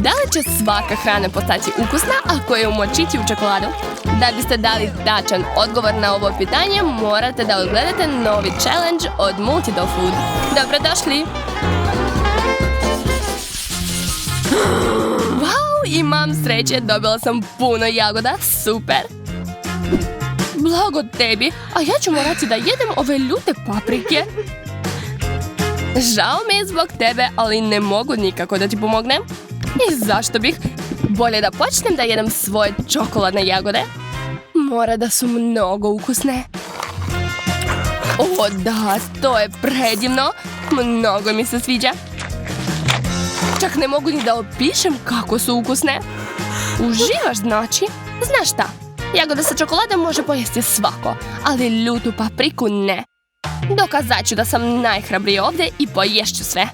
Da li će svaka hrana postati ukusna ako je umočiti u čokoladu? Da biste dali tačan odgovor na ovo pitanje, morate da odgledate novi challenge od Multidough Food. Dobrodošli! Wow, imam sreće, dobila sam puno jagoda, super! Blago tebi, a ja ću morati da jedem ove ljute paprike. Žao mi je zbog tebe, ali ne mogu nikako da ti pomognem. I zašto bih? Bolje da počnem da jedem svoje čokoladne jagode. Mora da su mnogo ukusne. O da, to je predivno. Mnogo mi se sviđa. Čak ne mogu ni da opišem kako su ukusne. Uživaš znači? Znaš šta? Jagode sa čokoladom može pojesti svako, ali ljutu papriku ne. Dokazat ću da sam najhrabriji ovdje i poješću sve.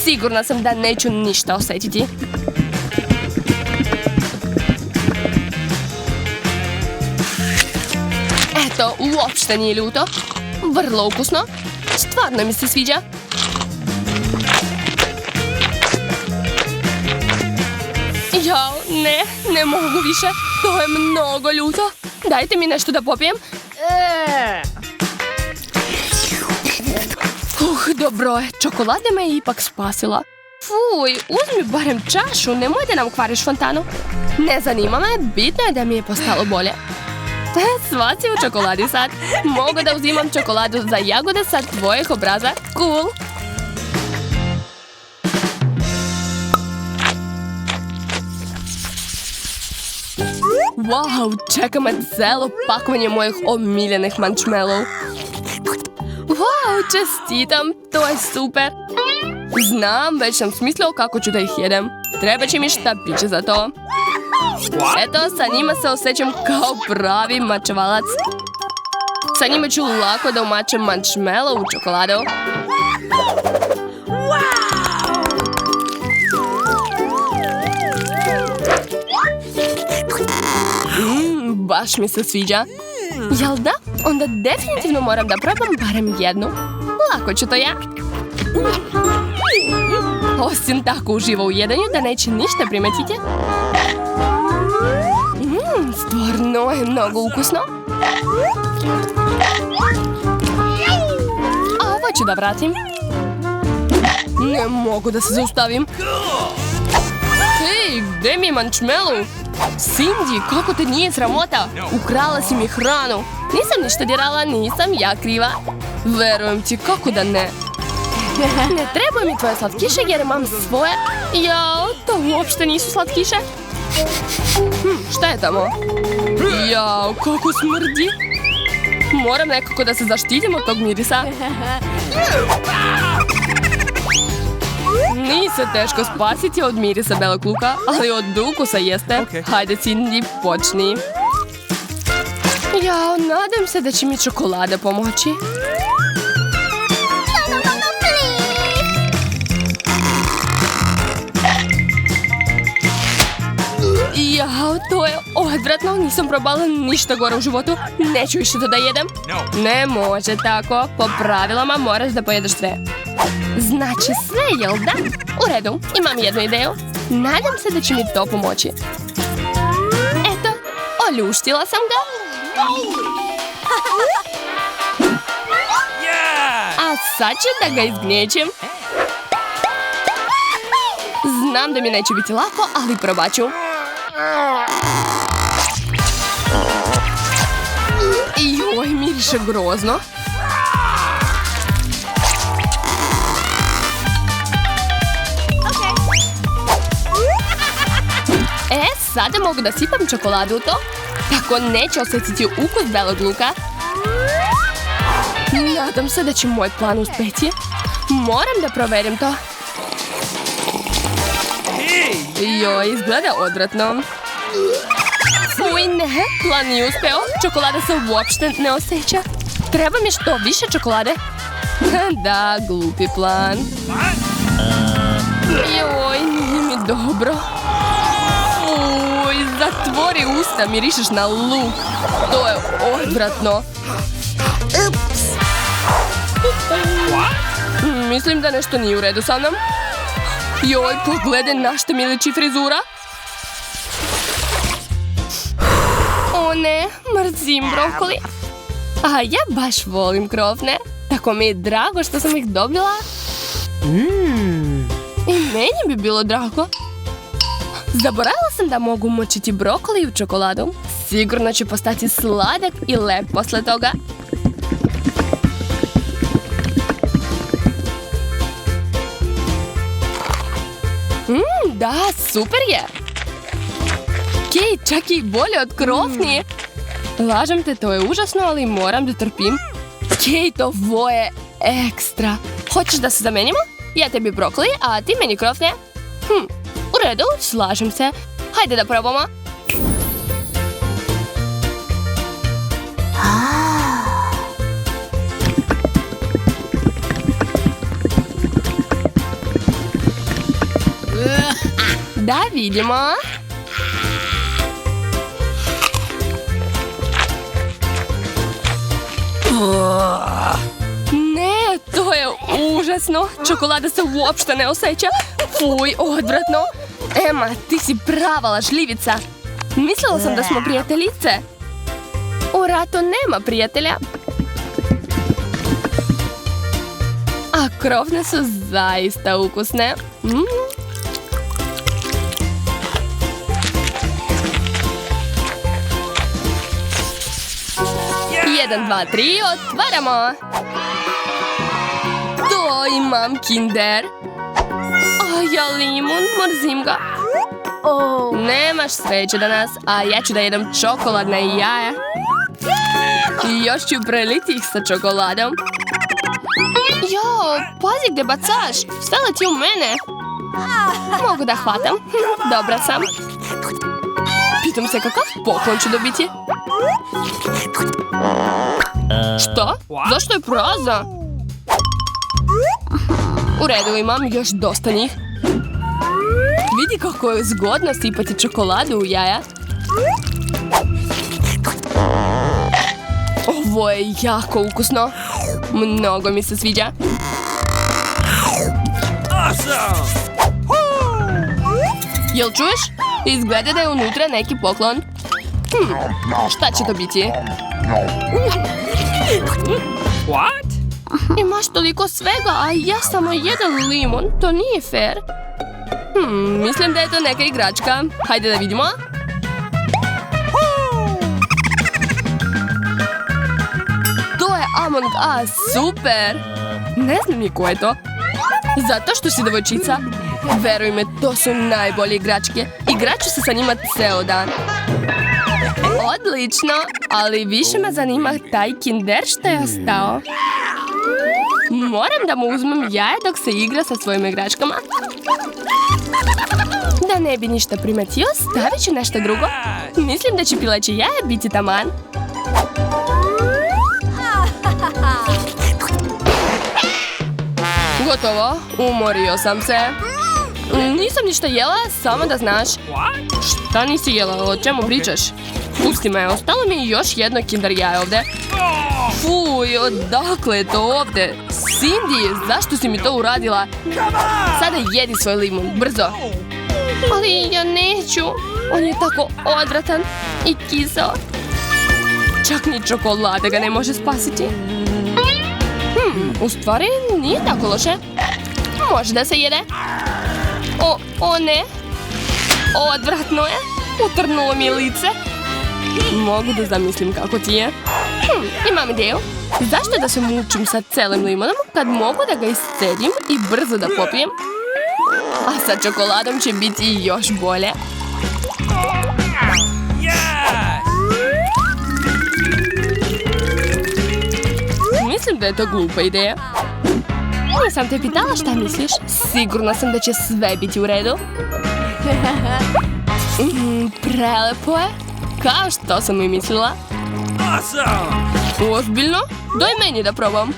Sigurna sam da neću ništa osjetiti. Eto, uopšte nije ljuto. Vrlo ukusno. Stvarno mi se sviđa. Jao, ne mogu više. To je mnogo ljuto. Dajte mi nešto da popijem. Dobro je. Čokolada me je ipak spasila. Fuj, uzmi barem čašu. Nemoj da nam kvariš fontanu. Ne zanima me, bitno je da mi je postalo bolje. Sva si u čokoladi sad. Mogu da uzimam čokoladu za jagode sa tvojih obraza. Cool. Wow, čeka me celo pakovanje mojih omiljenih marshmallow. Wow, čestitam, to je super. Znam, već sam smislio kako ću da ih jedem. Treba će mi štapiće za to. Eto, sa njima se osjećam kao pravi mačevalac. Sa njima ću lako da umačem marshmallow u čokoladu. Baš mi se sviđa. Jel da? Onda definitivno moram da probam barem jednu. Lako ću to ja. Osim tako uživa u jedanju da neće ništa primetiti. Stvarno je mnogo ukusno. A ovo ću da vratim. Ne mogu da se zaustavim. Hej, gde mi je marshmallow? Cindy, kako te nije sramota? Ukrala si mi hranu. Nisam ništa dirala, nisam ja kriva. Verujem ti, kako da ne. Ne trebaju mi tvoje slatkiše jer imam svoje. Jao, to uopšte nisu slatkiše. Šta je tamo? Jao, kako smrdi. Moram nekako da se zaštitim od tog mirisa. Nije se teško spasiti od mirisa belog luka, ali od ukusa jeste. Hajde, Cindy, počni. Jao, nadam se da će mi čokolada pomoći. Jao, to je odvratno. Nisam probala ništa gore u životu. Neću više to da jedem. Ne može tako. Po pravilama moraš da pojedeš sve. Znači sve, jel da? U redu, imam jednu ideju. Nadam se da će mi to pomoći. Eto, oljuštila sam ga. A sad ću da ga izgnječim. Znam da mi neće biti lako, ali probat ću. Joj, miriše grozno. Sada mogu da sipam čokoladu u to, tako neću osjetiti ukus belog luka. Nadam se da će moj plan uspeti. Moram da proverim to. Joj, izgleda odvratno. Fuj, ne, plan nije uspeo. Čokolada se uopšte ne osjeća. Treba mi što više čokolade. Da, glupi plan. Joj, nije mi dobro. Zatvori usta, mirišeš na luk. To je odvratno. Mislim da nešto nije u redu sa mnom. Joj, pogledaj na što mi liči frizura. O ne, mrzim brokoli. A ja baš volim krofne. Tako mi je drago što sam ih dobila. I meni bi bilo drago. Zaboravila sam da mogu močiti brokoli u čokoladu. Sigurno će postati sladak i lep posle toga. Da, super je. Kej, čak i bolje od krofni. Lažem te, to je užasno, ali moram da trpim. Kej, to je ekstra. Hoćeš da se zamenimo? Ja tebi brokoli, a ti meni krofne. U redu, slažem se. Hajde da probamo. Da vidimo. Ne, to je užasno. Čokolada se uopšte ne osjeća. Fuj, odvratno. Emma, ti si prava lažljivica. Mislila sam da smo prijateljice. U ratu nema prijatelja. A krofne su zaista ukusne. 1, 2, 3, otvaramo! To imam Kinder. A ja limun, mrzim ga. Nemaš sreće danas, a ja ću da jedem čokoladna jaja. I još ću preliti ih sa čokoladom. Jo, pazi gdje bacaš, sve leti u mene. Mogu da hvatam, dobra sam. Pitam se kakav poklon ću dobiti. Što? Zašto je prazna? U redu, imam još dosta njih. Vidi kako je zgodno sipati čokoladu u jaja. Ovo je jako ukusno. Mnogo mi se sviđa. Jel čuješ? Izgleda da je unutra neki poklon. Šta će to biti? What? Imaš toliko svega, a ja samo jedan limun. To nije fair. Mislim da je to neka igračka. Hajde da vidimo. To je Among Us, super. Ne znam ni ko je to. Zato što si devojčica. Veruj me, to su najbolje igračke. Igraću se sa njima ceo dan. Odlično, ali više me zanima taj Kinder što je ostao. Moram da mu uzmem jaje dok se igra sa svojim igračkama. Da ne bi ništa primetio, stavit ću nešto drugo. Mislim da će pileće jaje biti taman. Gotovo, umorio sam se. Nisam ništa jela, samo da znaš. Šta nisi jela, o čemu pričaš? Pusti me, ostalo mi je još jedno Kinder jaje ovdje. Fuj, odakle je to ovdje? Cindy, zašto si mi to uradila? Sada jedi svoj limun, brzo. Ali ja neću. On je tako odvratan i kiseo. Čak ni čokolada ga ne može spasiti. U stvari nije tako loše. Može da se jede. O ne. Odvratno je. Utrnulo mi je lice. Mogu da zamislim kako ti je. Imam ideju. Zašto da se mučim sa celim limonom kad mogu da ga iscedim i brzo da popijem? A sa čokoladom će biti još bolje. Mislim da je to glupa ideja. Nisam te pitala šta misliš. Sigurna sam da će sve biti u redu. Prelepo je. Kao što sam i mislila. Ozbiljno? Daj meni da probam.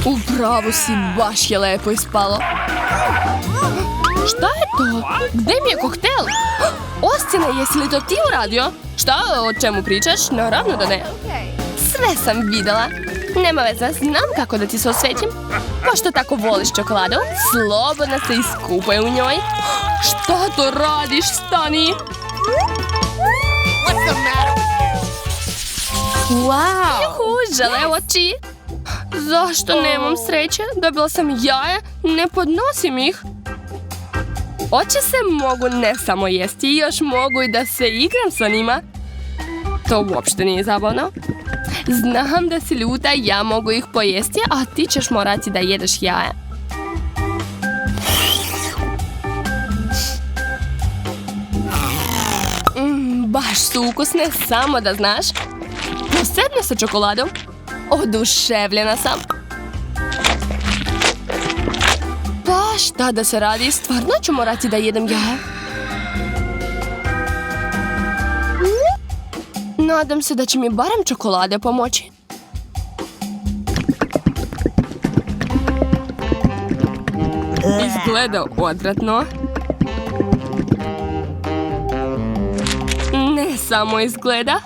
Upravo si, baš je lepo ispalo. Šta je to? Gde mi je koktel? Oscene, jesi li to ti uradio? Šta, o čemu pričaš? Naravno da ne. Sve sam videla. Nema veze, znam kako da ti se osvetim. Pošto tako voliš čokoladu, slobodno se iskupaj u njoj. Šta to radiš, stani? Wow! Juhu, žele oči. Zašto nemam sreće? Dobila sam jaje, ne podnosim ih. Oči se mogu ne samo jesti, još mogu i da se igram sa njima. To uopšte nije zabavno. Znam da si ljuta, ja mogu ih pojesti, a ti ćeš morati da jedeš jaje. Baš su ukusne, samo da znaš. Posebno sa čokoladom. Oduševljena sam. Pa šta da se radi, stvarno ću morati da jedem jaje. Nadam se da će mi barem čokolade pomoći. Izgleda odvratno. Ne samo izgleda.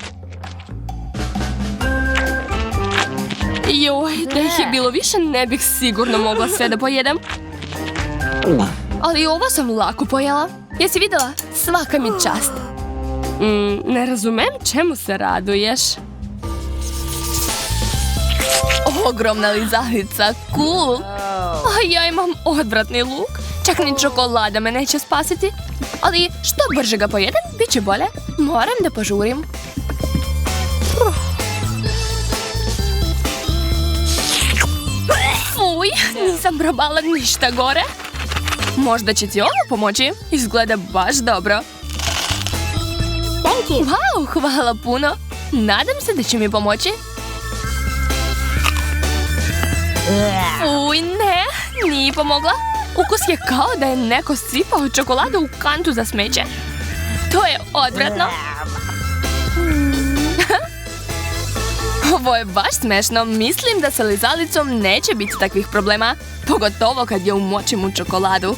Joj, da ih je bilo više ne bih sigurno mogla sve da pojedem. Ali ovo sam lako pojela. Jesi vidjela? Svaka mi čast. Ne razumem čemu se raduješ. Ogromna lizalica, cool. A ja imam odvratni luk. Čak ni čokolada me neće spasiti. Ali što brže ga pojedem, bit će bolje. Moram da požurim. Fuj, nisam probala ništa gore. Možda će ti ovo pomoći. Izgleda baš dobro. Wow, hvala puno. Nadam se da će mi pomoći. Uj, ne, nije pomogla. Ukus je kao da je neko sipao čokoladu u kantu za smeće. To je odvratno. Ovo je baš smešno. Mislim da sa lizalicom neće biti takvih problema. Pogotovo kad je umočim u čokoladu.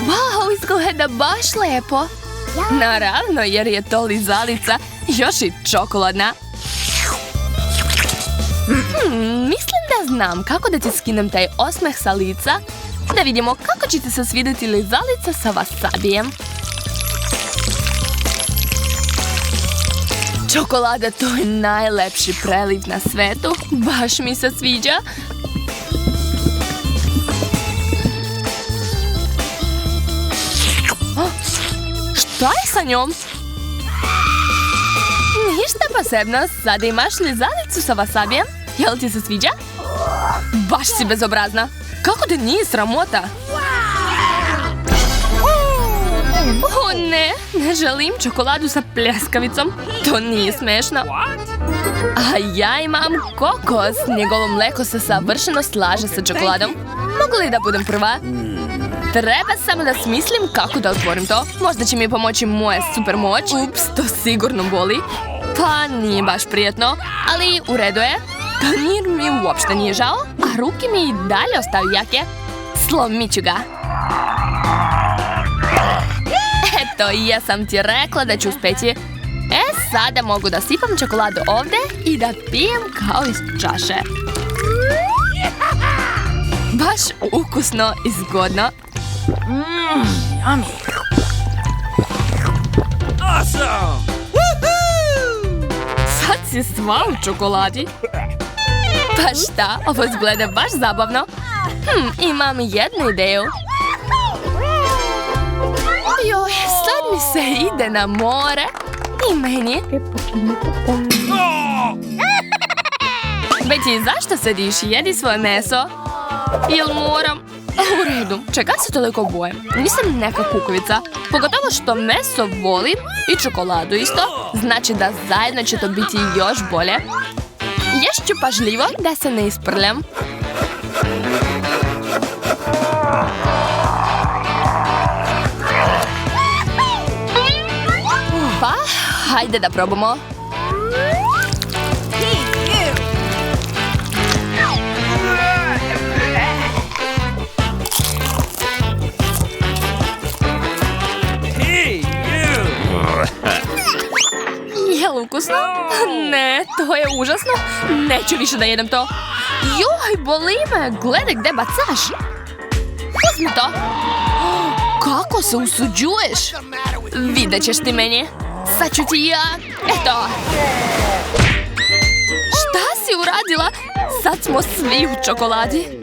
Wow, izgleda baš lepo. Naravno, jer je to lizalica, još i čokoladna. Mislim da znam kako da ti skinem taj osmeh sa lica. Da vidimo kako će ti se svidjeti lizalica sa wasabijem. Čokolada, to je najlepši preliv na svetu. Baš mi se sviđa. Šta je sa njom? Ništa posebno, sada imaš lizalicu sa wasabijem. Jel ti se sviđa? Baš si bezobrazna. Kako da nije sramota? O ne, ne želim čokoladu sa pljeskavicom. To nije smešno. A ja imam kokos. Njegovo mleko se savršeno slaže sa čokoladom. Mogu li da budem prva? Treba samo da smislim kako da otvorim to. Možda će mi pomoći moja super moć. Ups, to sigurno boli. Pa nije baš prijetno, ali u redu je. Tanjir mi uopšte nije žao, a ruke mi i dalje ostaju jake. Slomit ću ga. Eto, ja sam ti rekla da ću uspjeti. Sada mogu da sipam čokoladu ovdje i da pijem kao iz čaše. Baš ukusno i zgodno. Yummy. Awesome! Sad si sva u čokoladi. Pa šta, ovo izgleda baš zabavno. Imam jednu ideju. Joj, sad mi se ide na more. I meni. Betty, zašto sediš? Jedi svoje meso. Jel moram? U redu, čega se toliko bojem? Nisam neka kukavica. Pogotovo što meso volim i čokoladu isto. Znači da zajedno će to biti još bolje. Ješću pažljivo da se ne isprljam. Pa, hajde da probamo. Jel ukusno? Ne, to je užasno. Neću više da jedem to. Joj, boli me. Gledaj gdje bacaš. Uzmi to. Kako se usuđuješ? Vidjet ćeš ti meni. Sad ću ti ja. Eto. Šta si uradila? Sad smo svi u čokoladi.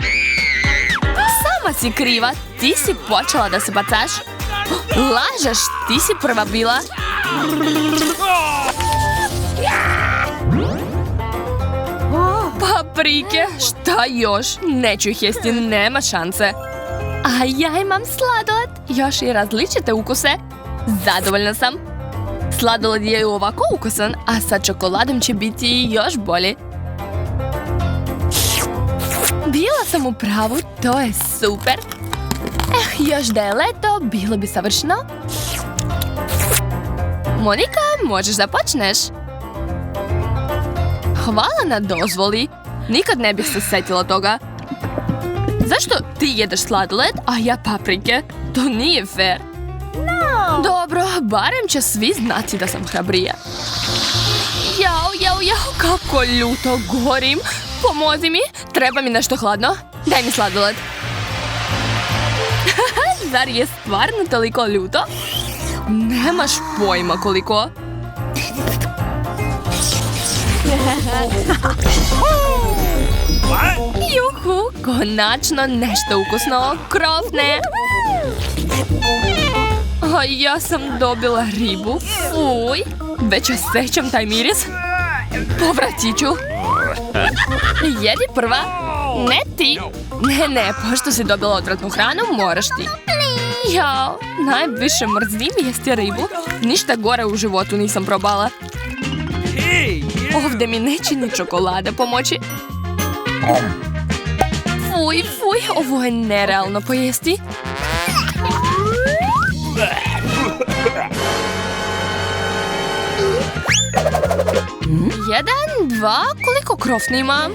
Sama si kriva. Ti si počela da se bacaš. Lažeš, ti si prva bila. Paprike, šta još? Neću ih jesti, nema šanse. A ja imam sladoled, još i različite ukuse. Zadovoljna sam. Sladoled je ovako ukusan, a sa čokoladom će biti još bolje. Bila sam u pravu, to je super. Još da je leto, bilo bi savršeno. Monika, možeš da počneš. Hvala na dozvoli. Nikad ne bih se sjetila toga. Zašto ti jedeš sladoled, a ja paprike? To nije fair. No. Dobro, barem će svi znati da sam hrabrija. Jao, kako ljuto gorim. Pomozi mi, treba mi nešto hladno. Daj mi sladoled. Zar je stvarno toliko ljuto? Nemaš pojma koliko. Juhu, konačno nešto ukusno, krofne. A ja sam dobila ribu. Fuj, već osjećam taj miris. Povratit ću. Jedi prva. Ne ti. Ne, pošto si dobila odvratnu hranu, moraš ti. Jao, najviše mrzim jesti ribu. Ništa gore u životu nisam probala. Ovdje mi neće ni čokolada pomoći. Fuj, ovo je nerealno pojesti. 1, 2, koliko krofni imam?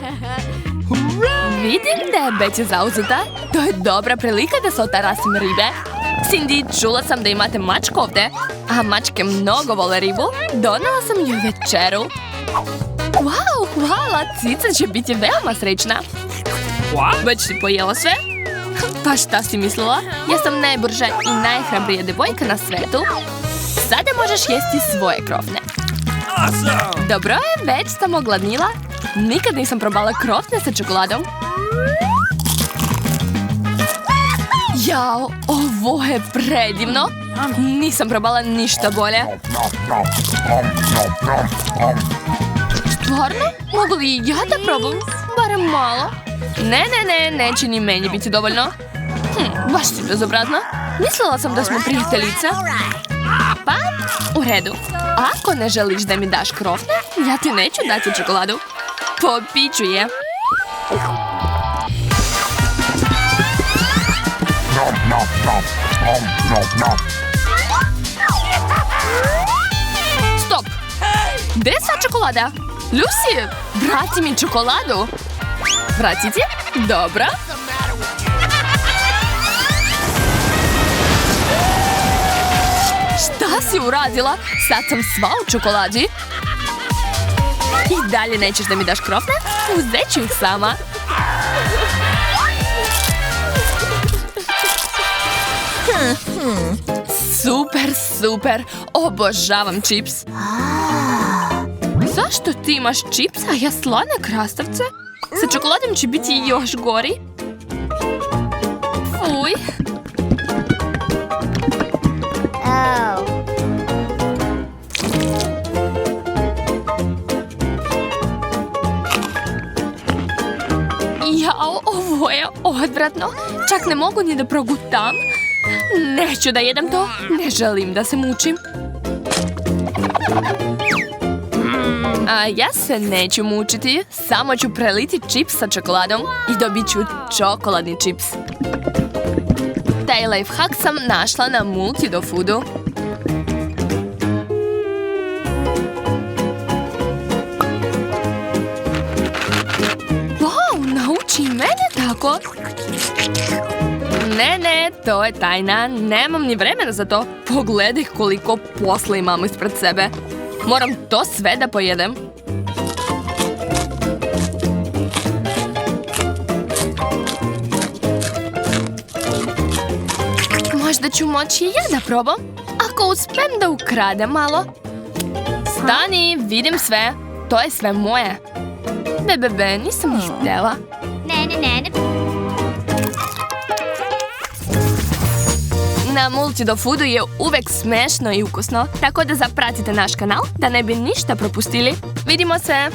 Vidim da je Beci zauzeta. To je dobra prilika da se otarasim ribe. Cindy, čula sam da imate mačku ovdje. A mačke mnogo vole ribu. Donela sam ju večeru. Wow, hvala, Cica će biti veoma srećna. Već si pojela sve? Pa šta si mislila? Ja sam najbrža i najhrabrija devojka na svetu. Sada možeš jesti svoje krofne. Dobro je, već sam ogladnila. Nikad nisam probala krofne sa čokoladom. Jao, ovo je predivno. Nisam probala ništa bolje. Stvarno? Mogu li ja da probam? Barem malo. Ne, neće ni meni biti dovoljno. Baš si bezobrazna. Mislila sam da smo prijateljice. Pa, u redu. Ako ne želiš da mi daš krofne, ja ti neću dati čokoladu. Popit ću je. Stop! Gdje je sva čokolada? Lucy, vrati mi čokoladu. Vratiti? Dobro. Šta si uradila? Sad sam sva u čokoladi. I dalje nećeš da mi daš krofne? Uzet ću ih sama. Super. Obožavam čips. Zašto ti imaš čips, a ja slane krastavce? Sa čokoladom će biti još gori. Fuj. Jao, ovo je odvratno. Čak ne mogu ni da progutam. Neću da jedem to. Ne želim da se mučim. A ja se neću mučiti. Samo ću preliti čips sa čokoladom i dobit ću čokoladni čips. Taj lifehack sam našla na Multidofoodu. Wow, nauči mene tako. Ne, to je tajna. Nemam ni vremena za to. Pogledaj koliko posla imamo ispred sebe. Moram to sve da pojedem. Možda ću moći i ja da probam. Ako uspem da ukradem malo. Stani, vidim sve. To je sve moje. Bebebe, nisam ih htjela. Ne. Na Multido-foodu je uvek smešno i ukusno, tako da zapratite naš kanal da ne bi ništa propustili. Vidimo se!